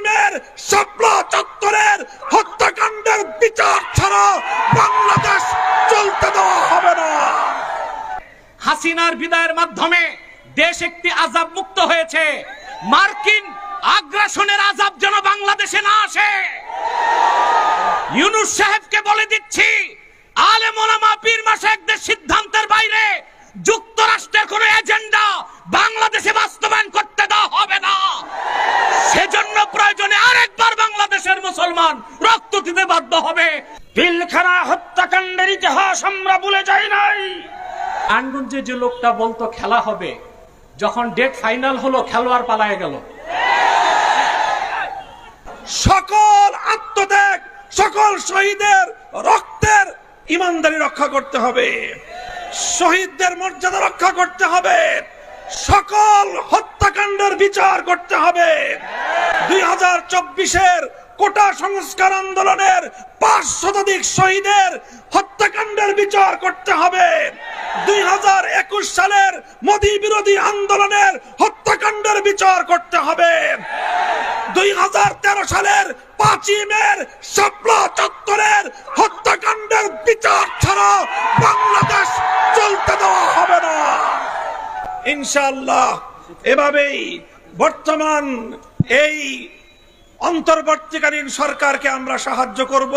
মের শাপলা চত্বরের হত্যাকাণ্ডের বিচার ছাড়া বাংলাদেশ চলতে দেওয়া হবে না। হাসিনার বিদায়ের মাধ্যমে দেশ একটি আযাব মুক্ত হয়েছে। মার্কিন আগ্রাসনের আযাব যেন বাংলাদেশে না আসে। ইউনূস সাহেবকে বলে দিচ্ছি, আলেম ওলামা পীর মাশায়েখদের সিদ্ধান্তের বাইরে যুক্তরাষ্ট্রের কোনো এজেন্ডা বাংলাদেশে বাস্তবায়ন করতে দেওয়া হবে না। সেজন্য প্রয়োজনে আরেকবার বাংলাদেশের মুসলমান রক্ত দিতে বাধ্য হবে। পিলখানা হত্যাকাণ্ডের ইতিহাস আমরা ভুলে যাই নাই। আনগঞ্জে যে লোকটা বলতো খেলা হবে, যখন ডেট ফাইনাল হলো খেলোয়াড় পালায়ে গেল। সকল আত্মত্যাগ, সকল শহীদের রক্তের ইমানদারি রক্ষা করতে হবে, শহীদদের মর্যাদা রক্ষা করতে হবে, সকল হত্যাকাণ্ডের বিচার করতে হবে। 2024-এর কোটা সংস্কার আন্দোলনের 5 শতাধিক শহীদের হত্যাকাণ্ডের বিচার করতে হবে। 2021 সালের মোদি বিরোধী আন্দোলনের হত্যাকাণ্ডের বিচার করতে হবে। 2013 সালের 5ই মের শাপলা চত্বরের হত্যাকাণ্ডের বিচার ছাড়া বাংলাদেশ চলতে দেওয়া হবে না। ইনশাআল্লাহ এভাবেই বর্তমান এই অন্তর্বর্তীকালীন সরকারকে আমরা সাহায্য করব,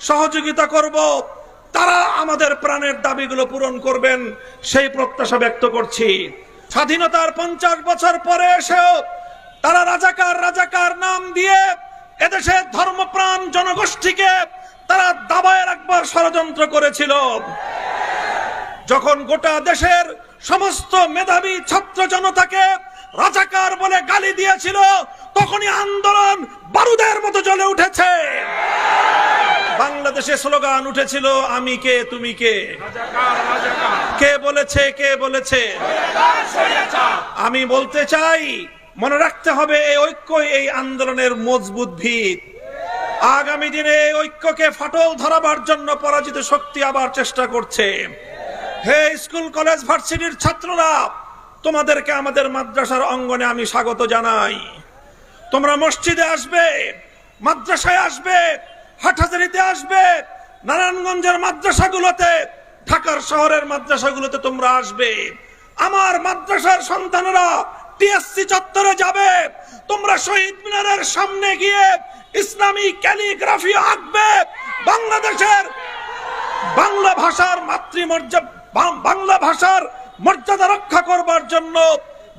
সহযোগিতা করব। তারা আমাদের প্রাণের দাবিগুলো পূরণ করবেন সেই প্রত্যাশা ব্যক্ত করছি। স্বাধীনতার 50 বছর পরে এসেও তারা রাজাকার নাম দিয়ে এদেশের ধর্মপ্রাণ জনগোষ্ঠীকে তারা দাবায় রাখবার ষড়যন্ত্র করেছিল। যখন গোটা দেশের সমস্ত মেধাবী ছাত্র জনতাকে রাজাকার বলে গালি দিয়েছিল, তখনই আন্দোলন বারুদের মতো জ্বলে উঠেছে। বাংলাদেশে স্লোগান উঠেছিল, আমি কে তুমি কে। কে বলেছে? আমি বলতে চাই, মনে রাখতে হবে এই ঐক্যই এই আন্দোলনের মজবুত ভিত। আগামী দিনে এই ঐক্যকে ফাটল ধরাবার জন্য পরাজিত শক্তি আবার চেষ্টা করছে। হে স্কুল কলেজ ভার্সিটির ছাত্ররা, তোমাদেরকে আমাদের মাদ্রাসার অঙ্গনে আমি স্বাগত জানাই। তোমরা মসজিদে আসবে, মাদ্রাসায় আসবে, হাটহাজারীতে আসবে, নারায়ণগঞ্জের মাদ্রাসাগুলোতে, ঢাকার শহরের মাদ্রাসাগুলোতে তোমরা আসবে। আমার মাদ্রাসার সন্তানেরা টিএসসি চত্বরে যাবে। তোমরা শহীদ মিনারের সামনে গিয়ে ইসলামী ক্যালিগ্রাফি আঁকবে। বাংলাদেশের বাংলা ভাষার বাংলা ভাষার মর্যাদা রক্ষা করবার জন্য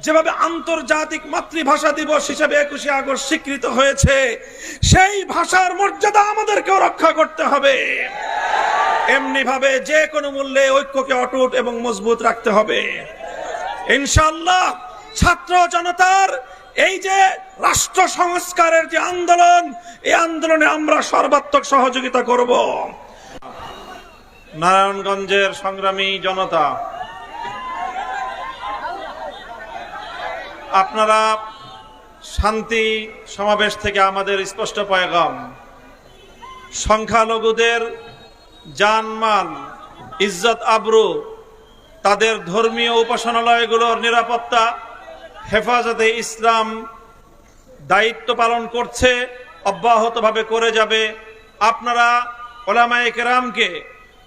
যেভাবে আন্তর্জাতিক মাতৃভাষা দিবস হিসেবে 21শে আগস্ট স্বীকৃত হয়েছে, সেই ভাষার মর্যাদা আমাদেরকেও রক্ষা করতে হবে। এমনি ভাবে যে কোনো মূল্যে ঐক্যকে অটুট এবং মজবুত রাখতে হবে। ইনশাআল্লাহ ছাত্র জনতার এই যে রাষ্ট্র সংস্কারের যে আন্দোলন, এই আন্দোলনে আমরা সর্বাত্মক সহযোগিতা করব। নারায়ণগঞ্জের সংগ্রামী জনতা, আপনারা শান্তি সমাবেশ থেকে আমাদের স্পষ্ট পয়গাম, সংখ্যালঘুদের জানমাল, ইজ্জত আবরু, তাদের ধর্মীয় উপাসনালয়গুলোর নিরাপত্তা হেফাজতে ইসলাম দায়িত্ব পালন করছে, অব্যাহতভাবে করে যাবে। আপনারা ওলামায়ে কেরামকে,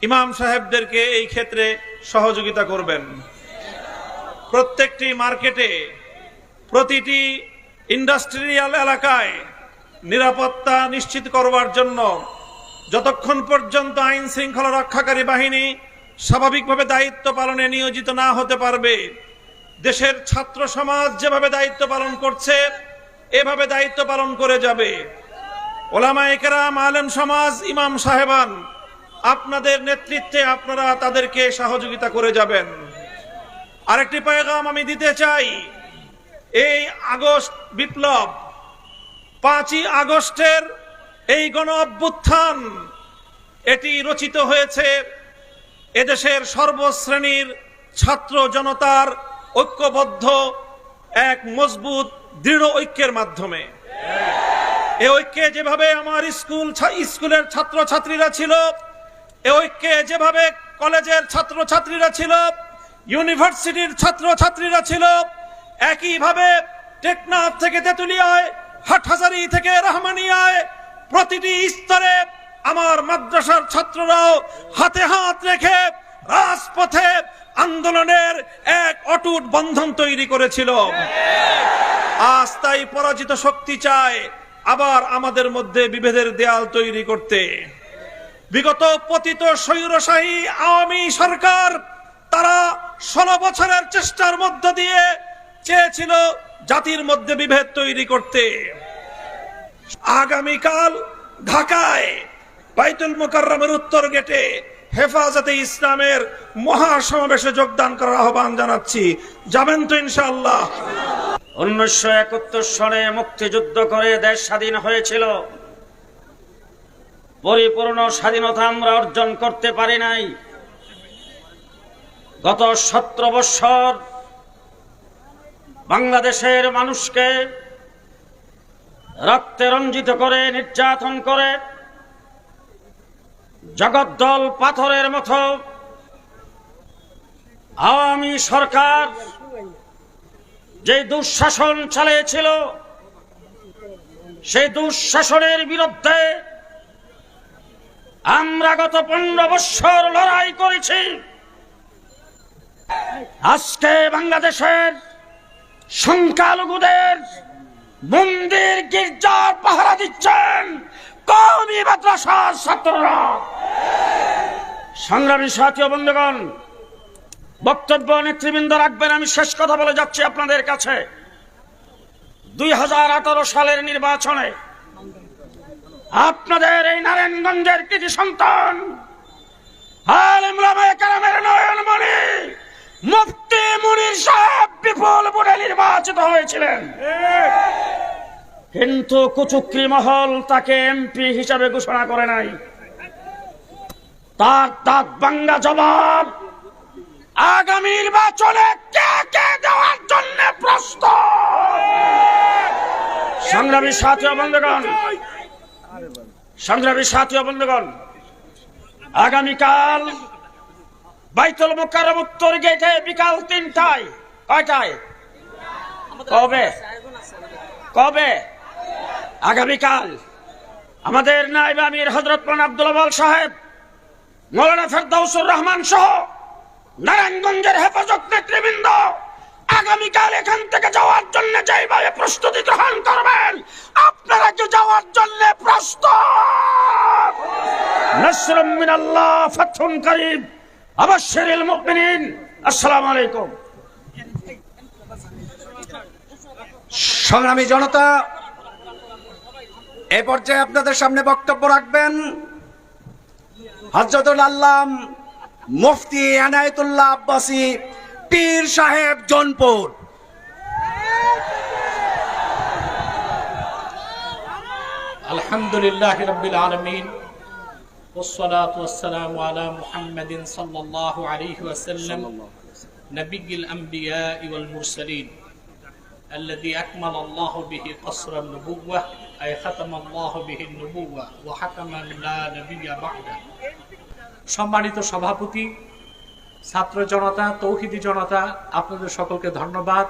ইমাম সাহেবদেরকে এই ক্ষেত্রে সহযোগিতা করবেন। প্রত্যেকটি মার্কেটে, প্রতিটি ইন্ডাস্ট্রিয়াল এলাকায় নিরাপত্তা নিশ্চিত করবার জন্য যতক্ষণ পর্যন্ত আইন শৃঙ্খলা রক্ষাকারী বাহিনী স্বাভাবিকভাবে দায়িত্ব পালনে নিয়োজিত না হতে পারবে, দেশের ছাত্র সমাজ যেভাবে দায়িত্ব পালন করছে এভাবে দায়িত্ব পালন করে যাবে। ওলামায়ে কেরাম, আলেম সমাজ, ইমাম সাহেবান, আপনাদের নেতৃত্বে আপনারা তাদেরকে সহযোগিতা করে যাবেন। আরেকটি পয়গাম আমি দিতে চাই, এই আগস্ট বিপ্লব, 5ই আগস্টের এই গণ অভ্যুত্থান, এটি রচিত হয়েছে এদেশের সর্বশ্রেণীর ছাত্র জনতার ঐক্যবদ্ধ এক মজবুত দৃঢ় ঐক্যের মাধ্যমে। এই ঐক্যে যেভাবে আমার স্কুলের ছাত্রছাত্রীরা ছিল, এই ঐক্যে যেভাবে কলেজের ছাত্রছাত্রীরা ছিল, ইউনিভার্সিটির ছাত্রছাত্রীরা ছিল, একইভাবে টেকনাফ থেকে তেতুলিয়ায় হাটহাজারী থেকে রহমানিয়ায় প্রতিটি স্তরে আমার মাদ্রাসার ছাত্ররাও হাতে হাত রেখে রাজপথে আন্দোলনের এক অটুট বন্ধন তৈরি করেছিল। আজ তাই পরাজিত শক্তি চায় আবার আমাদের মধ্যে বিভেদের দেয়াল তৈরি করতে। বিগত পতিত স্বৈরশাহী আওয়ামী সরকার তারা 16 বছরের চেষ্টার মধ্য দিয়ে চেয়েছিল জাতির মধ্যে বিভেদ তৈরি করতে। আগামীকাল ঢাকায় বাইতুল মুকাররমের উত্তর গেটে হেফাজতে ইসলামের মহাসমাবেশে যোগদান করার আহ্বান জানাচ্ছি। যাবেন তো ইনশাআল্লাহ? 1971 সনে মুক্তিযুদ্ধ করে দেশ স্বাধীন হয়েছিল। পরিপূর্ণ স্বাধীনতা আমরা অর্জন করতে পারি নাই। গত 17 বছর বাংলাদেশের মানুষকে রক্তে রঞ্জিত করে, নির্যাতন করে, জগদ্দল পাথরের মতো আওয়ামী সরকার যে দুঃশাসন চালিয়েছিল, সেই দুঃশাসনের বিরুদ্ধে আমরা গত 15 বছর লড়াই করেছি। আজকে বাংলাদেশের সংখ্যালঘুদের মন্দির গির্জার পাহারা দিচ্ছেন কওমি মাদ্রাসার ছাত্ররা। সংগ্রামী সাথী ও বন্ধুগণ, বক্তব্য নেতৃবৃন্দ রাখবেন। আমি শেষ কথা বলে যাচ্ছি আপনাদের কাছে। 2018 সালের নির্বাচনে আপনাদের এই নারায়ণগঞ্জের কৃতি সন্তান আলেম ওলামায়ে কেরামের নয়নমণি মুফতি মুনির সাহেব বিপুল ভোটে নির্বাচিত হয়েছিলেন, কিন্তু কুচক্রী মহল তাকে এমপি হিসাবে ঘোষণা করে নাই। তার দাঁত ভাঙ্গা জবাব আগামী নির্বাচনে কে কে দেওয়ার জন্য প্রস্তুত। সংগ্রামী সাথী ও বন্ধুগণ, সংগ্রামী সাথী ও বন্ধুগণ, আগামীকাল বাইতুল মুকাররম উত্তর গেটে বিকাল 3টায়, কয়টায়, কবে কবে আগামীকাল আমাদের নায়েব আমির হযরত মাওলানা আব্দুল আওয়াল সাহেব, মাওলানা ফেরদাউসুর রহমান সহ নারায়ণগঞ্জের হেফাজত নেতৃবৃন্দ আগামীকাল এখান থেকে যাওয়ার জন্য যেভাবে প্রস্তুতি গ্রহণ করবেন, আপনারা কি যাওয়ার জন্য প্রস্তুত? নাসরুম মিনাল্লাহ ফাতহুন কারীব আবাশশিরিল মুমিনিন। আসসালামু আলাইকুম। সংগ্রামী জনতা, এ পর্যায়ে আপনাদের সামনে বক্তব্য রাখবেন হযরতুল আল্লাম মুফতি এনায়েতুল্লাহ আব্বাসী পীর সাহেব জৌনপুর। আলহামদুলিল্লাহি রাব্বিল আলামিন والصلاة والسلام على محمد صلى الله عليه وسلم نبي الأنبياء والمرسلين الذي أكمل الله به قصر النبوة أي ختم الله به النبوة وحكم لا نبي بعده। সম্মানিত সভাপতি, ছাত্র জনতা, তৌহিদি জনতা, আপনাদের সকলকে ধন্যবাদ।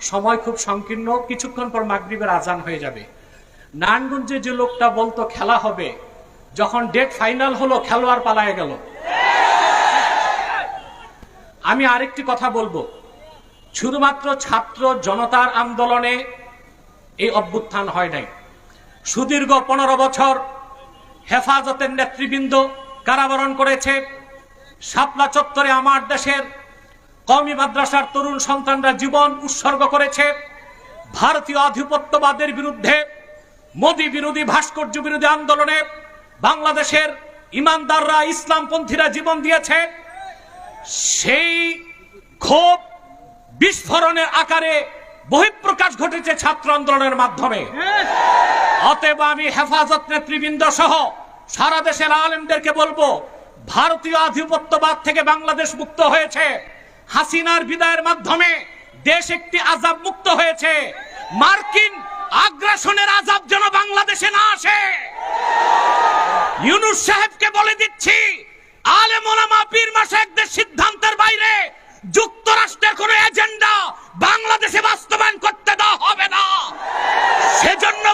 সময় খুব সংকীর্ণ, কিছুক্ষণ পর মাগরিবের আজান হয়ে যাবে। নারায়ণগঞ্জে যে লোকটা বলতো খেলা হবে, যখন ডেট ফাইনাল হলো খেলোয়াড় পালায়ে গেল। আমি আরেকটি কথা বলবো, শুধুমাত্র ছাত্র জনতার আন্দোলনে এই অভ্যুত্থান হয় নাই। সুদীর্ঘ 15 বছর হেফাজতের নেতৃবৃন্দ কারাবরণ করেছে। শাপলা চত্বরে আমার দেশের কওমি মাদ্রাসার তরুণ সন্তানরা জীবন উৎসর্গ করেছে। ভারতীয় আধিপত্যবাদের বিরুদ্ধে, মোদী বিরোধী, ভাস্কর্য বিরোধী আন্দোলনে বাংলাদেশের ইমানদাররা, ইসলামপন্থীরা জীবন দিয়েছে। সেই ক্ষোভ বিস্ফোরণের আকারে বহিঃপ্রকাশ ঘটেছে ছাত্র আন্দোলনের মাধ্যমে। অতএব আমি হেফাজত নেতৃবৃন্দ সহ সারা দেশের আলেমদেরকে বলবো, ভারতীয় আধিপত্যবাদ থেকে বাংলাদেশ মুক্ত হয়েছে। হাসিনার বিদায়ের মাধ্যমে দেশ একটি আযাব মুক্ত হয়েছে। মার্কিন আগ্রাসনের আযাব যেন বাংলাদেশে না আসে। ইউনূস সাহেবকে বলে দিচ্ছি, আলেম ওলামা পীর মাশায়েখদের সিদ্ধান্তের বাইরে যুক্তরাষ্ট্রের কোন এজেন্ডা বাংলাদেশে বাস্তবায়ন করতে দেওয়া হবে না। সেজন্য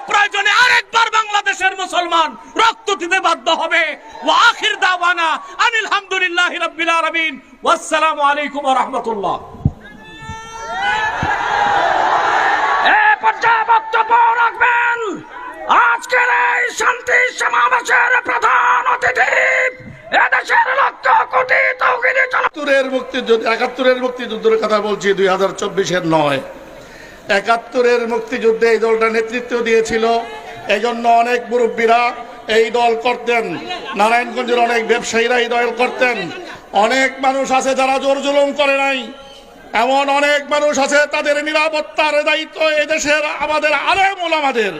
আরেকবার বাংলাদেশের মুসলমান রক্ত দিতে বাধ্য হবে। ওয়া আখির দাওয়ানা আনিল হামদুলিল্লাহি রাব্বিল আলামিন ওয়াসসালামু আলাইকুম ওয়া রাহমাতুল্লাহ। এ পর্যায়ে বক্তব্য রাখবেন আজকের এই শান্তি সমাবেশের প্রধান অতিথি এদেশের লক্ষ কোটি তৌহিদি জনতা। 71-এর মুক্তিযুদ্ধের কথা বলছি, 2024-এর নয়। 71-এর মুক্তিযুদ্ধে এই দলটা নেতৃত্ব দিয়েছিল, এই জন্য অনেক মুরব্বীরা এই দল করতেন, নারায়ণগঞ্জের অনেক ব্যবসায়ীরা এই দল করতেন। অনেক মানুষ আছে যারা জোর জুলুম করে নাই, এমন অনেক মানুষ আছে তাদের নিরাপত্তার দায়িত্ব এদেশের আমাদের আলেম ওলামাদের।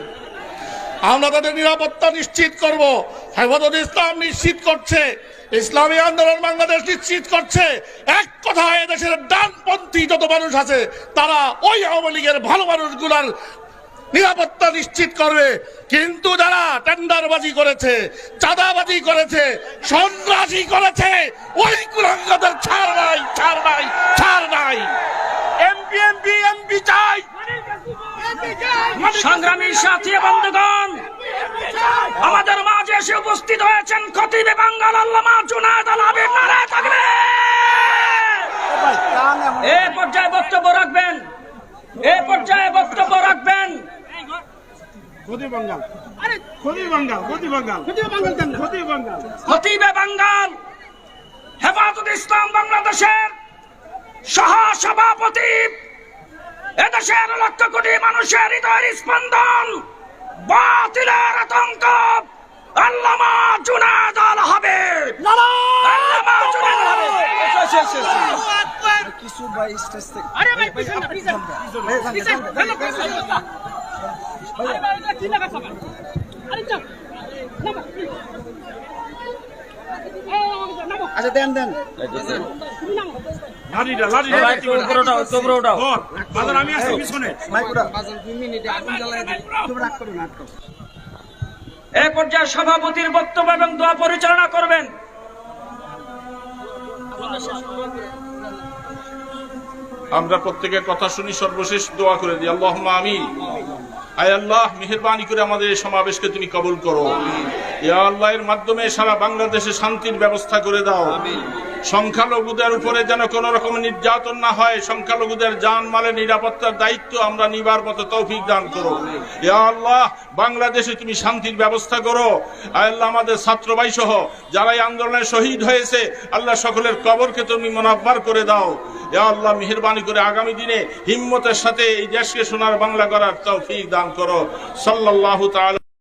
আমরা তাদের নিরাপত্তা নিশ্চিত করব। হেফাজত ইসলাম নিশ্চিত করছে, ইসলামী আন্দোলন বাংলাদেশ নিশ্চিত করছে। এক কথায় এদেশের ডানপন্থী যত মানুষ আছে তারা ওই আওয়ামী লীগের ভালো মানুষগুলার নিরাপত্তা নিশ্চিত করবে। কিন্তু যারা টেন্ডারবাজি করেছে, চাঁদাবাজি করেছে, সন্ত্রাসী করেছে, ওই কুলাঙ্গাদের ছাড় নাই, ছাড় নাই, ছাড় নাই। এমপি চাই। সংগ্রামী সাথী বন্ধুগণ, আমাদের মাঝে এসে উপস্থিত হয়েছেন খতিবে বাঙ্গাল আল্লামা জুনায়েদ আল হাবিব। নারায়ে তাকবীর। এই পর্যায়ে বক্তব্য রাখবেন, এই পর্যায়ে বক্তব্য রাখবেন খতিবে বাঙ্গাল হেফাজত ইসলাম বাংলাদেশের সহ সভাপতি, এদেশের লক্ষ কোটি মানুষের হৃদয়ের স্পন্দন, বাতিলের আতঙ্ক, আল্লামা জুনায়েদ আল হাবিব। আল্লামা জুনায়েদ আল আচ্ছা দেন দেন। এই পর্যায়ে সভাপতির বক্তব্য এবং দোয়া পরিচালনা করবেন। আমরা প্রত্যেকের কথা শুনি, সর্বশেষ দোয়া করে দিই। আল্লাহুম্মা আমিন। আয় আল্লাহ, মেহেরবানি করে আমাদের এই সমাবেশকে তুমি কবুল করো। ইয়া আল্লাহ, এর মাধ্যমে সারা বাংলাদেশে শান্তির ব্যবস্থা করে দাও। সংখ্যালঘুদের উপরে যেন কোন রকম নির্যাতন না হয়, সংখ্যালঘুদের জানমালের নিরাপত্তার দায়িত্ব আমরা নিবার মতো তৌফিক দান করো। ইয়া আল্লাহ, বাংলাদেশে তুমি শান্তির ব্যবস্থা করো। আয় আল্লাহ, আমাদের ছাত্র ভাই সহ যারা এই আন্দোলনে শহীদ হয়েছে, আল্লাহ সকলের কবরকে তুমি মুনাব্বার করে দাও। ইয়া আল্লাহ, মেহেরবানি করে আগামী দিনে হিম্মতের সাথে এই দেশকে সোনার বাংলা করার তৌফিক দান করো। সাল্লাল্লাহু তাআলা